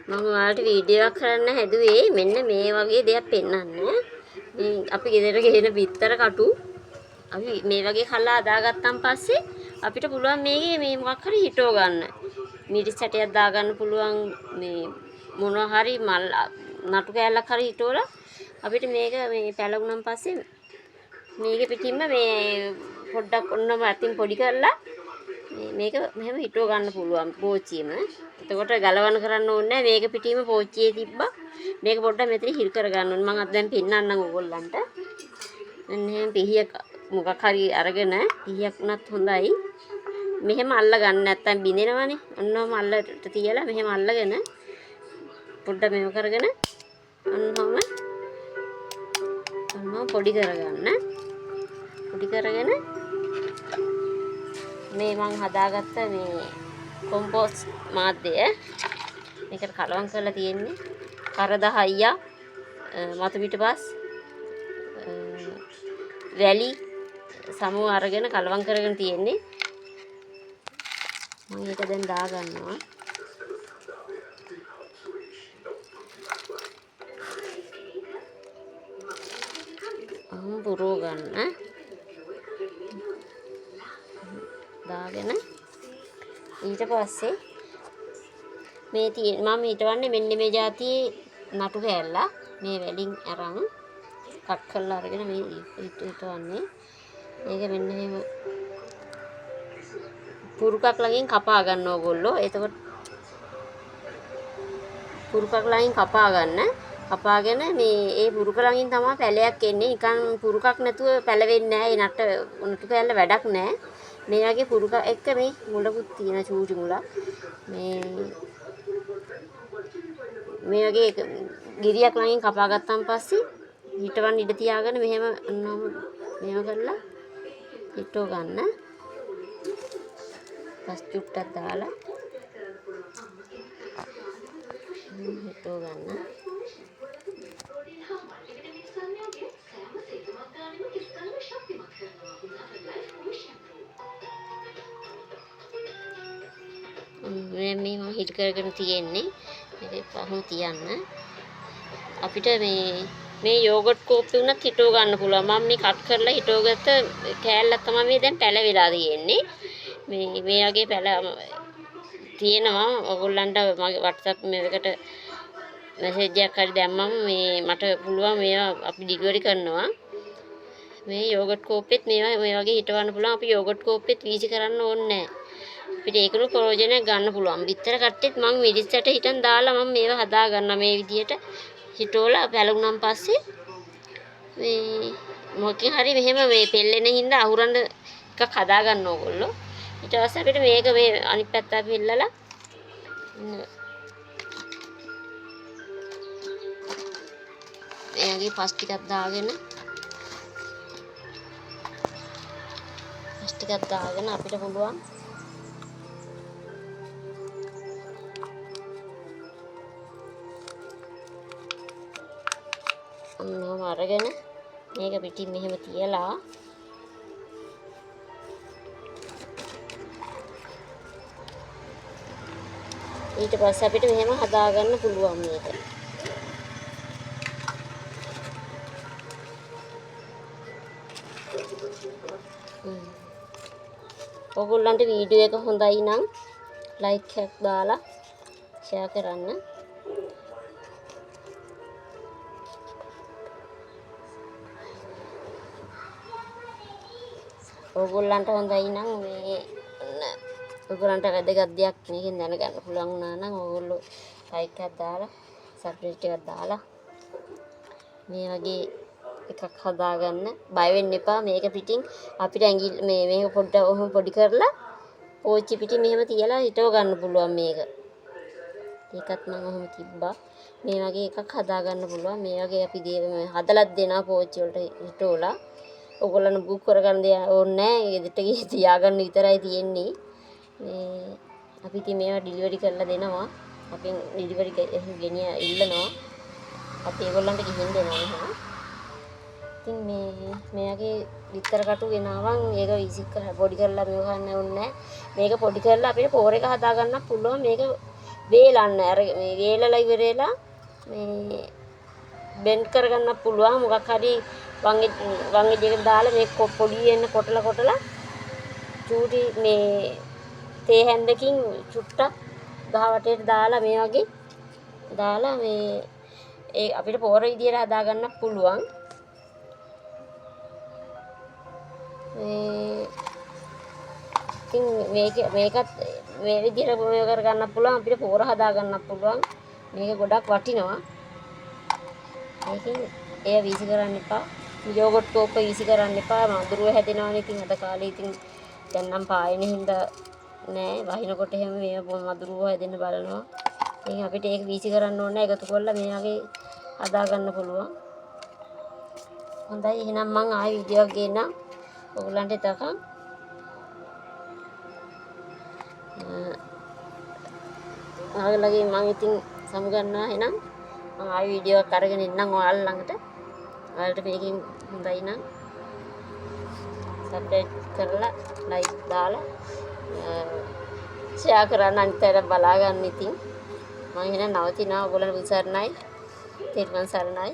මම ඔයාලට වීඩියෝ එකක් කරන්න හැදුවේ මෙන්න මේ වගේ දෙයක් පෙන්වන්න. මේ අපි ගෙදර ගේන බිත්තර කටු අපි මේ වගේ කළා හදාගත්තන් පස්සේ අපිට පුළුවන් මේකේ මේ මොකක් හරි හිටව ගන්න. මිරිස් හැටයක් දාගන්න පුළුවන් මේ මොනවා හරි මල් නටු කෑල්ලක් හරි හිටවලා අපිට මේක මේ පැලුණන් පස්සේ මේකෙ පිටින්ම මේ පොඩ්ඩක් ඔන්නම අතින් පොඩි කරලා මේක මෙහෙම හිටව ගන්න පුළුවන් පෝච්චියම. එතකොට ගලවන්න කරන්න ඕනේ නැහැ. මේක පිටින්ම පෝච්චියේ තිබ්බා. මේක පොඩ්ඩක් මෙතන හිල් කර ගන්න ඕනේ. මම අද දැන් පෙන්නන්නම් ඕගොල්ලන්ට. මෙන්න එහෙම පිහියක් මොකක් හරි අරගෙන පිහියක් උනත් හොඳයි. මෙහෙම අල්ල ගන්න නැත්තම් බිඳෙනවනේ. ඔන්නම අල්ලට තියලා මෙහෙම අල්ලගෙන පොඩ්ඩක් මේව කරගෙන ඔන්නම පොඩි කරගන්න. පොඩි කරගෙන මේ මං හදාගත්ත මේ කොම්පෝස්ට් මාධ්‍යය මේකට කලවම් කරලා තියෙන්නේ. කරදහයියා මතු පිටපස් වැලි සමෝ අරගෙන කලවම් කරගෙන තියෙන්නේ. මම ඒක දැන් දා ගන්නවා. පුරව ගන්න. දාගෙන ඊට පස්සේ මේ මම ඊටවන්නේ මෙන්න මේ જાතියේ නටු කෑල්ල මේ වැලින් අරන් කට් කරලා අරගෙන මේ ඊටවන්නේ මේක මෙන්න මෙහෙම පුරුකක් ළඟින් කපා ගන්න ඕගොල්ලෝ. එතකොට පුරුකක් ළඟින් කපා ගන්න. කපාගෙන මේ ඒ පුරුක ළඟින් තමයි පැලයක් එන්නේ. නිකන් පුරුකක් නැතුව පැලවෙන්නේ නැහැ. ඒ නටු කෑල්ල වැඩක් නැහැ. මේ වගේ පුරුක එක්ක මේ මුලකුත් තියෙන චූටි මුලක් මේ වගේ ගිරියක් ළඟින් කපා ගත්තාන් පස්සේ හිටවන් ඉඳ තියාගෙන මෙහෙම අන්නම මෙහෙම කරලා හිටව ගන්න. පස් චුට්ටක් දාලා හිටව ගන්න. මේ මම හිට කරගෙන තියෙන්නේ. මේක පහම තියන්න. අපිට මේ යෝගට් කෝප්පේ උනත් හිටව ගන්න පුළුවන්. මම මේ කට් කරලා හිටව ගත්ත කෑල්ලක් තමයි මේ දැන් පැලවිලා තියෙන්නේ. මේ වගේ පැල තියෙනවා. ඔයගොල්ලන්ට මගේ WhatsApp මේකට මැසේජ් එකක් හරි දැම්මම මේ මට පුළුවන් මේවා අපි ඩිලිවරි කරනවා. මේ යෝගට් කෝප්පෙත් මේ වගේ හිටවන්න පුළුවන්. අපි යෝගට් කෝප්පෙත් වීසි කරන්න ඕනේ නැහැ. අපිට ඒකළු ප්‍රයෝජනයක් ගන්න පුළුවන්. බිත්තර කට්ටෙත් මම මිරිස්සට හිටන් දාලා මම මේව හදා ගන්නවා මේ විදියට හිටවලා පැලුණාන් පස්සේ මේ මොකකින් හරි මෙහෙම මේ පෙල්ලෙන හින්දා අහුරන්න එකක් හදා ගන්න ඕගොල්ලෝ. ඊට පස්සේ අපිට මේක මේ අනිත් පැත්ත පෙල්ලලා මේ වගේ පස් ටිකක් දාගෙන අපිට පුළුවන් මම අරගෙන මේක පිටින් මෙහෙම තියලා ඊට පස්සේ අපිට මෙහෙම හදාගන්න පුළුවන් මේක. ඔයගොල්ලන්ට වීඩියෝ එක හොඳයි නම් ලයික් එකක් දාලා ෂෙයා කරන්න. ඔයගොල්ලන්ට හොඳයි නම් මේ ඔයගොල්ලන්ට වැදගත් දෙයක් මේකෙන් දැනගන්න පුළුවන් වුණා නම් ඔයගොල්ලෝ ලයික් එකක් දාලා සබ්ස්ක්‍රයිබ් එකක් දාලා මේ වගේ එකක් හදාගන්න බය වෙන්න එපා. මේක පිටින් අපිට ඇඟිලි මේක පොඩ්ඩක් ඔහොම පොඩි කරලා පෝච්චි පිටින් මෙහෙම තියලා හිටව ගන්න පුළුවන් මේක. ඒකත් මම ඔහොම තිබ්බා. මේ වගේ එකක් හදාගන්න පුළුවන්. මේ වගේ අපි හදලත් දෙනවා පෝච්චි වලට හිටවලා. ඔයගොල්ලන් බුක් කරගන්න දෙයක් ඕනේ නැහැ. ගෙදරට ගිහින් තියාගන්න විතරයි තියෙන්නේ. මේ අපි ඉතින් මේවා ඩිලිවරි කරලා දෙනවා. අපෙන් ඩිලිවරි ගෙනිය ඉල්ලනවා. අපි ඒගොල්ලන්ට ගිහින් දෙනවා එහෙනම්. ඉතින් මේ වගේ විතර කටු ගෙනාවන් ඒක පොඩි කරලා මේක ගන්න ඕනේ නැහැ. මේක පොඩි කරලා අපිට පෝර එක හදා ගන්න පුළුවන්. මේක වේලන්න අර මේ වේලලා ඉවරලා මේ බෙන්ඩ් කරගන්න පුළුවන් මොකක් හරි වංගෙඩියකට දාලා මේ පොඩි වෙන්න කොටලා චූටි මේ තේ හැන්දකින් චුට්ටක් ගහ වටේට දාලා මේ වගේ දාලා මේ ඒ අපිට පොර විදියට හදා ගන්න පුළුවන්. ඉතින් මේකත් මේ විදියට ප්‍රයෝග කර ගන්න පුළුවන් අපිට පොර හදා ගන්න පුළුවන්. මේක ගොඩක් වටිනවා. මේකෙන් එය වීසි කරන්න එපා. යෝගට් කෝප්ප වීසි කරන්න එපා. මදුරුව හැදෙනවනේ. ඉතින් අද කාලේ ඉතින් දැන් නම් පායන හින්දා නෑ වහිනකොට එහෙම මේ මදුරුව හැදෙන්න බලනවා. ඉතින් අපිට ඒක වීසි කරන්න ඕනේ එකතු කරලා මේ වගේ හදා ගන්න පුළුවන්. හොඳයි එහෙනම් මම ආයෙ වීඩියෝ එකක් ගේන්නම්. ඔයගලන්ට එතකන් ඔයාලගේ මම ඉතින් සමුගන්නවා එහෙනම් මම ආයෙ වීඩියෝ එකක් අරගෙන ඉන්නම් ඔයාලා ළඟට. ඔයාලට මේකෙන් හොඳයි නම් සබ්ස්ක්‍රයිබ් කරලා ලයික් දාලා ෂෙයා කරන්න අනිත් අයට බලා ගන්න ඉතින් මම එහෙනම් නවතිනවා. ඔයගොල්ලන්ට විසරණයි. තෙරුවන් සරණයි.